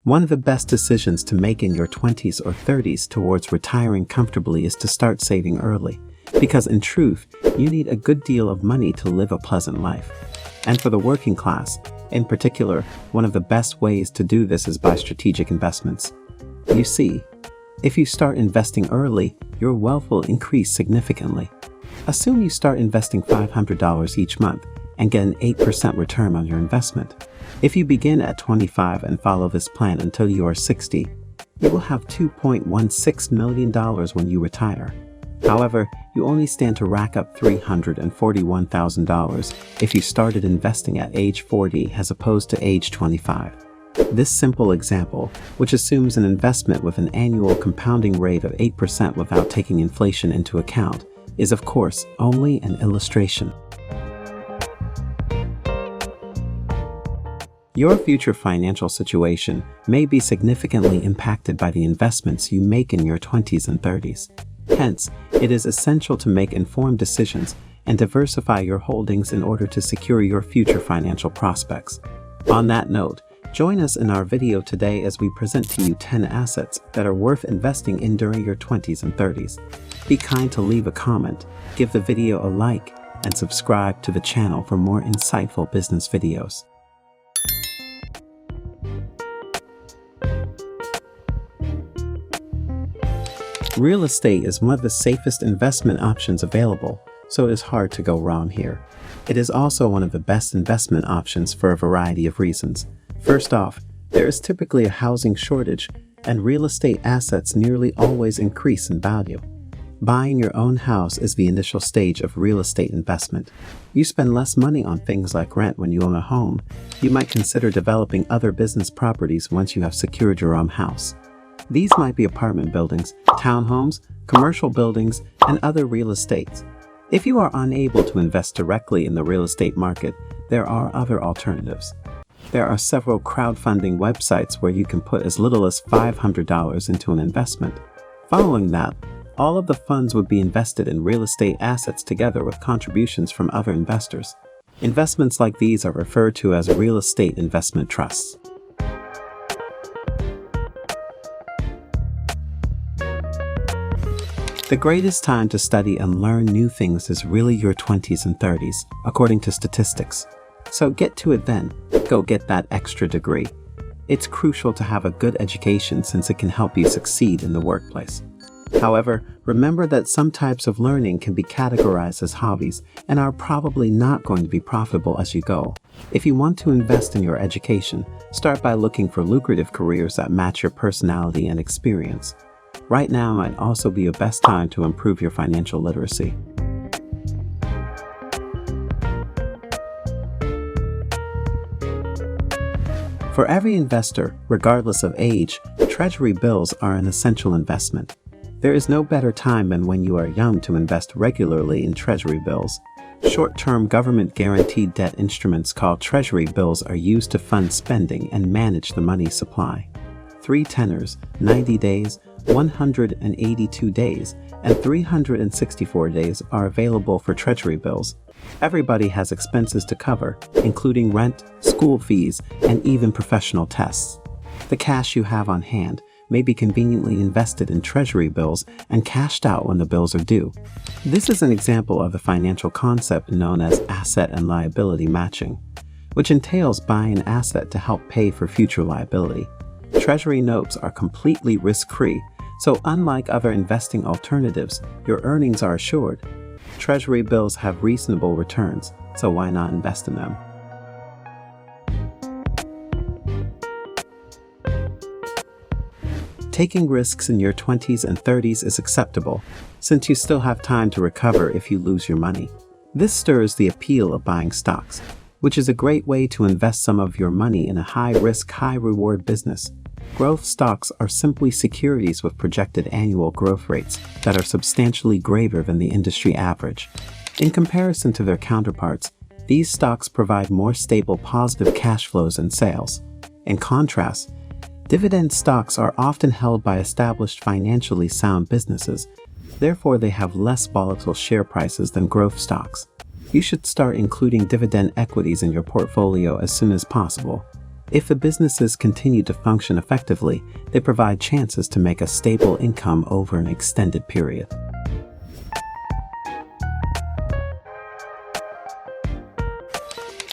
One of the best decisions to make in your 20s or 30s towards retiring comfortably is to start saving early, because in truth, you need a good deal of money to live a pleasant life. And for the working class, in particular, one of the best ways to do this is by strategic investments. You see, if you start investing early, your wealth will increase significantly. Assume you start investing $500 each month and get an 8% return on your investment. If you begin at 25 and follow this plan until you are 60, you will have $2.16 million when you retire. However, you only stand to rack up $341,000 if you started investing at age 40 as opposed to age 25. This simple example, which assumes an investment with an annual compounding rate of 8% without taking inflation into account, is of course only an illustration. Your future financial situation may be significantly impacted by the investments you make in your 20s and 30s. Hence, it is essential to make informed decisions and diversify your holdings in order to secure your future financial prospects. On that note, join us in our video today as we present to you 10 assets that are worth investing in during your 20s and 30s. Be kind to leave a comment, give the video a like, and subscribe to the channel for more insightful business videos. Real estate is one of the safest investment options available, so it is hard to go wrong here. It is also one of the best investment options for a variety of reasons. First off, there is typically a housing shortage, and real estate assets nearly always increase in value. Buying your own house is the initial stage of real estate investment. You spend less money on things like rent when you own a home. You might consider developing other business properties once you have secured your own house. These might be apartment buildings, townhomes, commercial buildings, and other real estates. If you are unable to invest directly in the real estate market, there are other alternatives. There are several crowdfunding websites where you can put as little as $500 into an investment. Following that, all of the funds would be invested in real estate assets together with contributions from other investors. Investments like these are referred to as real estate investment trusts. The greatest time to study and learn new things is really your 20s and 30s, according to statistics. So get to it then. Go get that extra degree. It's crucial to have a good education since it can help you succeed in the workplace. However, remember that some types of learning can be categorized as hobbies and are probably not going to be profitable as you go. If you want to invest in your education, start by looking for lucrative careers that match your personality and experience. Right now might also be your best time to improve your financial literacy. For every investor, regardless of age, Treasury bills are an essential investment. There is no better time than when you are young to invest regularly in Treasury bills. Short-term government-guaranteed debt instruments called Treasury bills are used to fund spending and manage the money supply. 3 tenors, 90 days, 182 days, and 364 days are available for Treasury bills. Everybody has expenses to cover, including rent, school fees, and even professional tests. The cash you have on hand may be conveniently invested in Treasury bills and cashed out when the bills are due. This is an example of the financial concept known as asset and liability matching, which entails buying an asset to help pay for future liability. Treasury notes are completely risk-free, so unlike other investing alternatives, your earnings are assured. Treasury bills have reasonable returns, so why not invest in them? Taking risks in your 20s and 30s is acceptable, since you still have time to recover if you lose your money. This stirs the appeal of buying stocks, which is a great way to invest some of your money in a high-risk, high-reward business. Growth stocks are simply securities with projected annual growth rates that are substantially greater than the industry average. In comparison to their counterparts, these stocks provide more stable positive cash flows and sales. In contrast, dividend stocks are often held by established financially sound businesses. Therefore, they have less volatile share prices than growth stocks. You should start including dividend equities in your portfolio as soon as possible. If the businesses continue to function effectively, they provide chances to make a stable income over an extended period.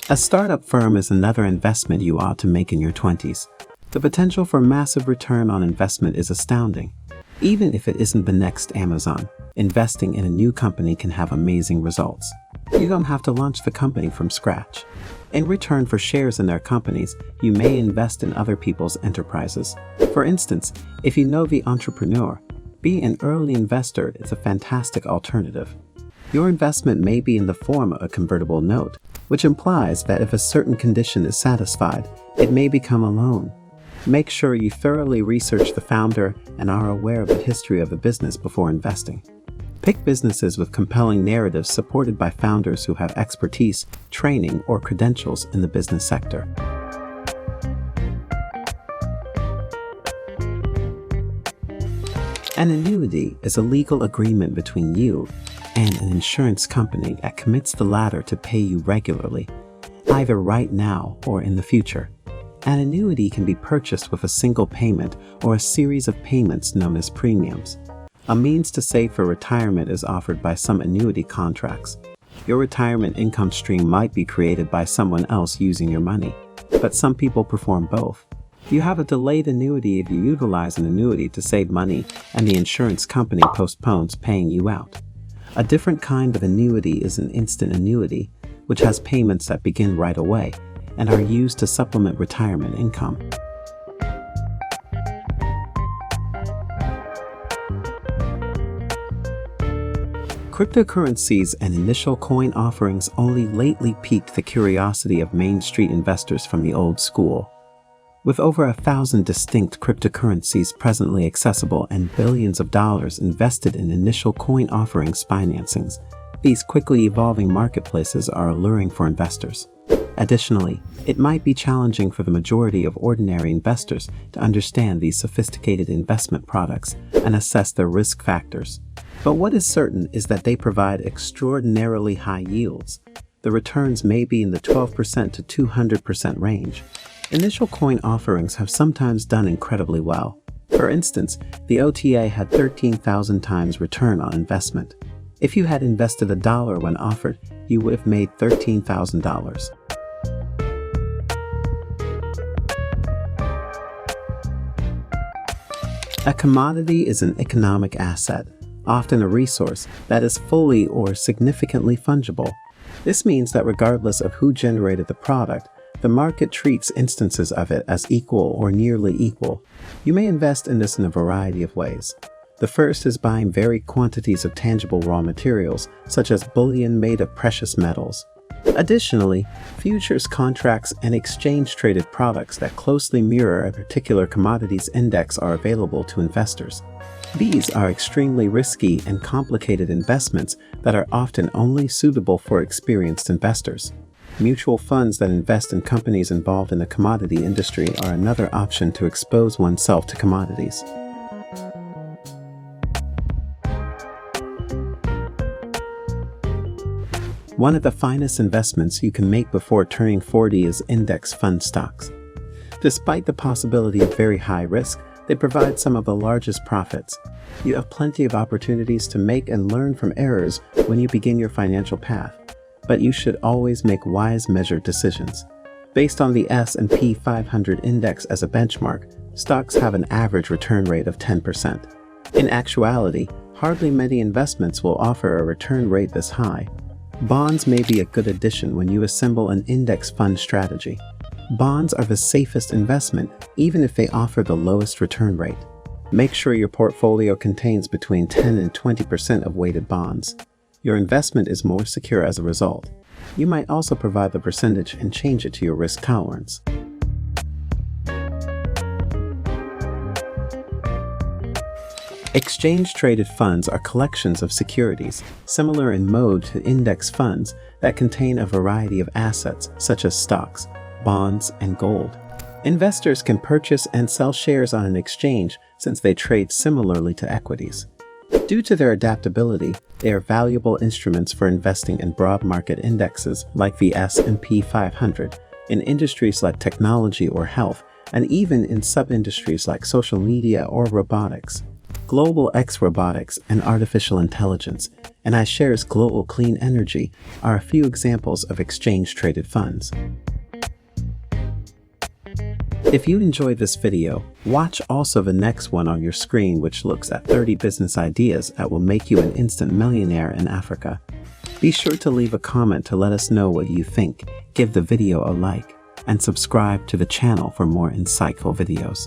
A startup firm is another investment you ought to make in your 20s. The potential for massive return on investment is astounding. Even if it isn't the next Amazon, investing in a new company can have amazing results. You don't have to launch the company from scratch. In return for shares in their companies, you may invest in other people's enterprises. For instance, if you know the entrepreneur, being an early investor is a fantastic alternative. Your investment may be in the form of a convertible note, which implies that if a certain condition is satisfied, it may become a loan. Make sure you thoroughly research the founder and are aware of the history of the business before investing. Pick businesses with compelling narratives supported by founders who have expertise, training, or credentials in the business sector. An annuity is a legal agreement between you and an insurance company that commits the latter to pay you regularly, either right now or in the future. An annuity can be purchased with a single payment or a series of payments known as premiums. A means to save for retirement is offered by some annuity contracts. Your retirement income stream might be created by someone else using your money, but some people perform both. You have a delayed annuity if you utilize an annuity to save money and the insurance company postpones paying you out. A different kind of annuity is an instant annuity, which has payments that begin right away and are used to supplement retirement income. Cryptocurrencies and initial coin offerings only lately piqued the curiosity of Main Street investors from the old school. With over 1,000 distinct cryptocurrencies presently accessible and billions of dollars invested in initial coin offerings financings, these quickly evolving marketplaces are alluring for investors. Additionally, it might be challenging for the majority of ordinary investors to understand these sophisticated investment products and assess their risk factors. But what is certain is that they provide extraordinarily high yields. The returns may be in the 12% to 200% range. Initial coin offerings have sometimes done incredibly well. For instance, the OTA had 13,000 times return on investment. If you had invested $1 when offered, you would have made $13,000. A commodity is an economic asset, often a resource that is fully or significantly fungible. This means that regardless of who generated the product, the market treats instances of it as equal or nearly equal. You may invest in this in a variety of ways. The first is buying varied quantities of tangible raw materials, such as bullion made of precious metals. Additionally, futures contracts and exchange-traded products that closely mirror a particular commodities index are available to investors. These are extremely risky and complicated investments that are often only suitable for experienced investors. Mutual funds that invest in companies involved in the commodity industry are another option to expose oneself to commodities. One of the finest investments you can make before turning 40 is index fund stocks. Despite the possibility of very high risk, they provide some of the largest profits. You have plenty of opportunities to make and learn from errors when you begin your financial path, but you should always make wise, measured decisions. Based on the S&P 500 index as a benchmark, stocks have an average return rate of 10%. In actuality, hardly many investments will offer a return rate this high. Bonds may be a good addition when you assemble an index fund strategy. Bonds are the safest investment, even if they offer the lowest return rate. Make sure your portfolio contains between 10 and 20% of weighted bonds. Your investment is more secure as a result. You might also provide the percentage and change it to your risk tolerance. Exchange-traded funds are collections of securities, similar in mode to index funds, that contain a variety of assets such as stocks, bonds, and gold. Investors can purchase and sell shares on an exchange since they trade similarly to equities. Due to their adaptability, they are valuable instruments for investing in broad market indexes like the S&P 500, in industries like technology or health, and even in sub-industries like social media or robotics. Global X Robotics and Artificial Intelligence, and iShares Global Clean Energy are a few examples of exchange-traded funds. If you enjoyed this video, watch also the next one on your screen, which looks at 30 business ideas that will make you an instant millionaire in Africa. Be sure to leave a comment to let us know what you think, give the video a like, and subscribe to the channel for more insightful videos.